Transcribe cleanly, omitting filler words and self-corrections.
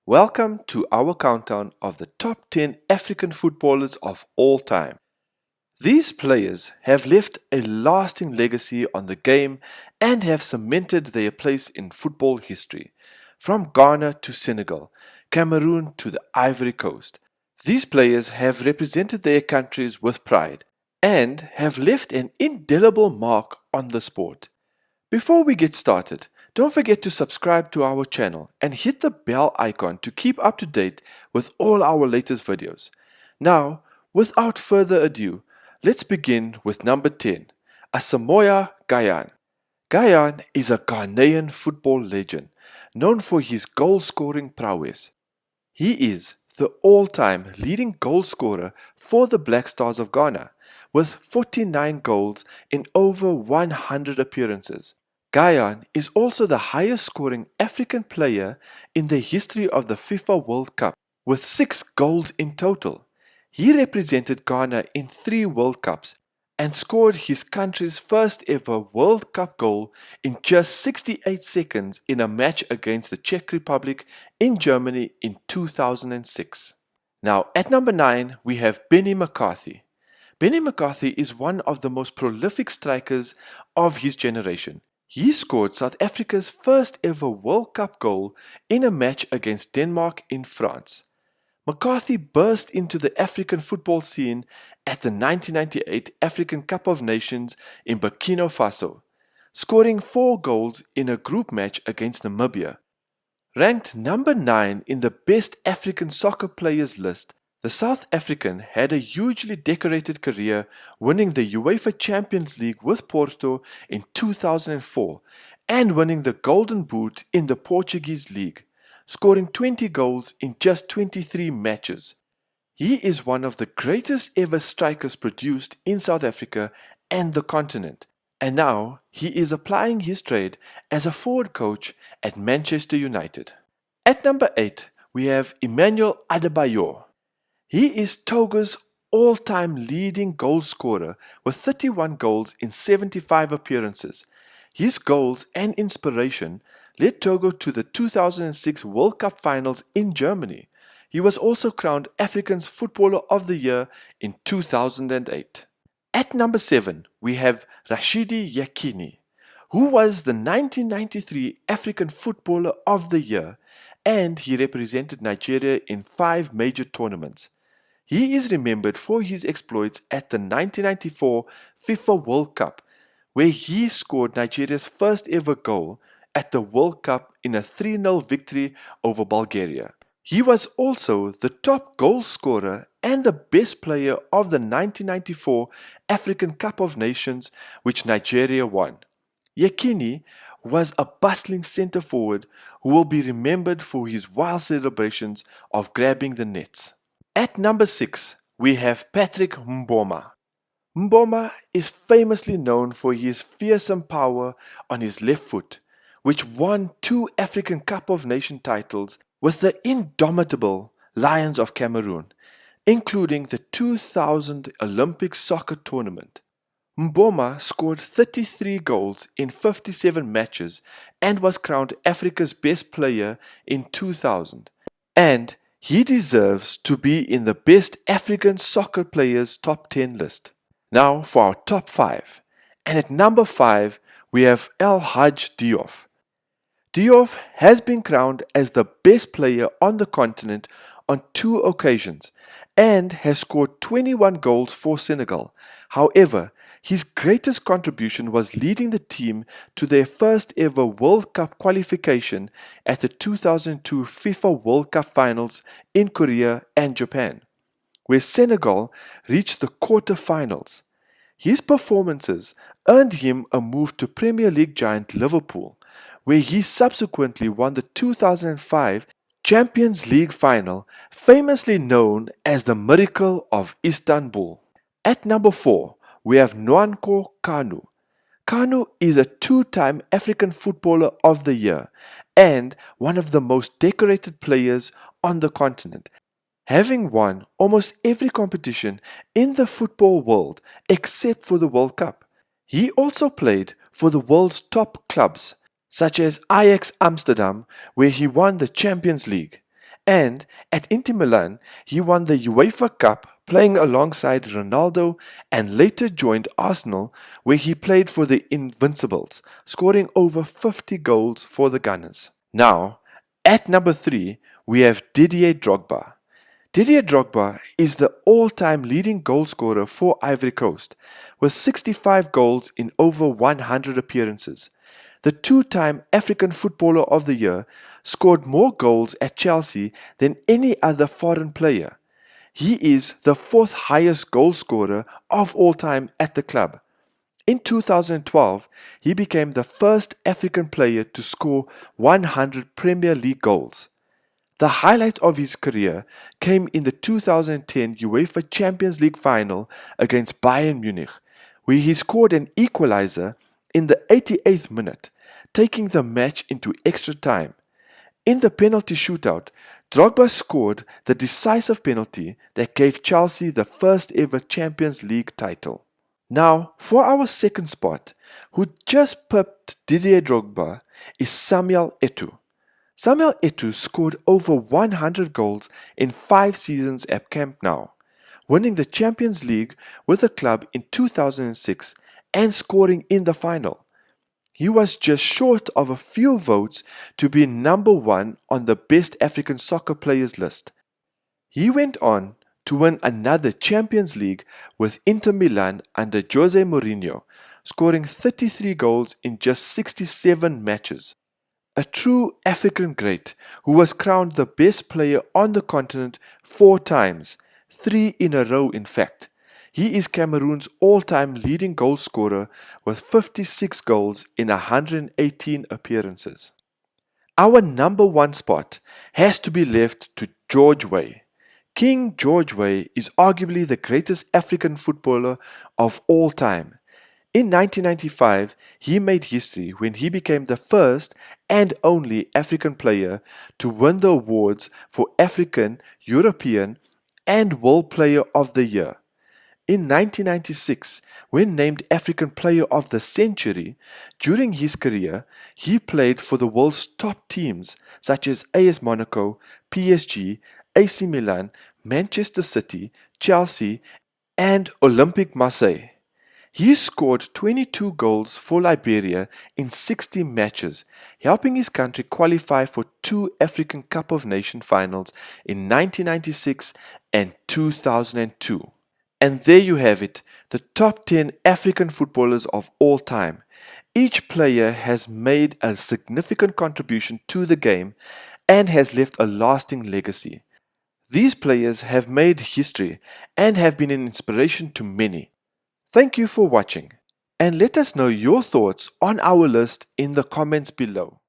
Welcome to our countdown of the top 10 African footballers of all time. These players have left a lasting legacy on the game and have cemented their place in football history. From Ghana to Senegal, Cameroon to the Ivory Coast, these players have represented their countries with pride and have left an indelible mark on the sport. Before we get started, don't forget to subscribe to our channel and hit the bell icon to keep up to date with all our latest videos. Now, without further ado, let's begin with number 10, Asamoah Gyan. Gyan is a Ghanaian football legend, known for his goal-scoring prowess. He is the all-time leading goal scorer for the Black Stars of Ghana, with 49 goals in over 100 appearances. Gyan is also the highest scoring African player in the history of the FIFA World Cup, with 6 goals in total. He represented Ghana in 3 World Cups and scored his country's first ever World Cup goal in just 68 seconds in a match against the Czech Republic in Germany in 2006. Now, at number 9, we have Benni McCarthy. Benni McCarthy is one of the most prolific strikers of his generation. He scored South Africa's first ever World Cup goal in a match against Denmark in France. McCarthy burst into the African football scene at the 1998 African Cup of Nations in Burkina Faso, scoring 4 goals in a group match against Namibia. Ranked number 9 in the best African soccer players list, the South African had a hugely decorated career, winning the UEFA Champions League with Porto in 2004 and winning the Golden Boot in the Portuguese League, scoring 20 goals in just 23 matches. He is one of the greatest ever strikers produced in South Africa and the continent, and now he is applying his trade as a forward coach at Manchester United. At number 8, we have Emmanuel Adebayor. He is Togo's all-time leading goal scorer with 31 goals in 75 appearances. His goals and inspiration led Togo to the 2006 World Cup finals in Germany. He was also crowned Africa's Footballer of the Year in 2008. At number 7, we have Rashidi Yekini, who was the 1993 African Footballer of the Year, and he represented Nigeria in 5 major tournaments. He is remembered for his exploits at the 1994 FIFA World Cup, where he scored Nigeria's first ever goal at the World Cup in a 3-0 victory over Bulgaria. He was also the top goal scorer and the best player of the 1994 African Cup of Nations, which Nigeria won. Yekini was a bustling centre forward who will be remembered for his wild celebrations of grabbing the nets. At number 6, we have Patrick Mboma. Mboma is famously known for his fearsome power on his left foot, which won 2 African Cup of Nations titles with the indomitable Lions of Cameroon, including the 2000 Olympic soccer tournament. Mboma scored 33 goals in 57 matches and was crowned Africa's best player in 2000. And he deserves to be in the best African soccer players top 10 list. Now for our top 5. And at number 5, we have hadji Diouf. Diouf has been crowned as the best player on the continent on 2 occasions and has scored 21 goals for Senegal. However, his greatest contribution was leading the team to their first ever World Cup qualification at the 2002 FIFA World Cup finals in Korea and Japan, where Senegal reached the quarter-finals. His performances earned him a move to Premier League giant Liverpool, where he subsequently won the 2005 Champions League final, famously known as the Miracle of Istanbul. At number 4, we have Nwankwo Kanu. Kanu is a 2-time African Footballer of the Year and one of the most decorated players on the continent, having won almost every competition in the football world except for the World Cup. He also played for the world's top clubs, such as Ajax Amsterdam, where he won the Champions League, And at Inter Milan, he won the UEFA Cup playing alongside Ronaldo and later joined Arsenal where he played for the Invincibles, scoring over 50 goals for the Gunners. Now, at number 3, we have Didier Drogba. Didier Drogba is the all-time leading goal scorer for Ivory Coast, with 65 goals in over 100 appearances. The two-time African Footballer of the Year, scored more goals at Chelsea than any other foreign player. He is the fourth highest goal scorer of all time at the club. In 2012, he became the first African player to score 100 Premier League goals. The highlight of his career came in the 2010 UEFA Champions League final against Bayern Munich, where he scored an equalizer in the 88th minute, taking the match into extra time. In the penalty shootout, Drogba scored the decisive penalty that gave Chelsea the first ever Champions League title. Now, for our second spot, who just pipped Didier Drogba, is Samuel Eto'o. Samuel Eto'o scored over 100 goals in 5 seasons at Camp Nou, winning the Champions League with the club in 2006 and scoring in the final. He was just short of a few votes to be number 1 on the best African soccer players list. He went on to win another Champions League with Inter Milan under Jose Mourinho, scoring 33 goals in just 67 matches. A true African great who was crowned the best player on the continent 4 times, 3 in a row in fact. He is Cameroon's all-time leading goal scorer with 56 goals in 118 appearances. Our number 1 spot has to be left to George Weah. King George Weah is arguably the greatest African footballer of all time. In 1995, he made history when he became the first and only African player to win the awards for African, European, and World Player of the Year. In 1996, when named African Player of the Century, during his career, he played for the world's top teams such as AS Monaco, PSG, AC Milan, Manchester City, Chelsea, and Olympique Marseille. He scored 22 goals for Liberia in 60 matches, helping his country qualify for 2 African Cup of Nations finals in 1996 and 2002. And there you have it, the top 10 African footballers of all time. Each player has made a significant contribution to the game and has left a lasting legacy. These players have made history and have been an inspiration to many. Thank you for watching, and let us know your thoughts on our list in the comments below.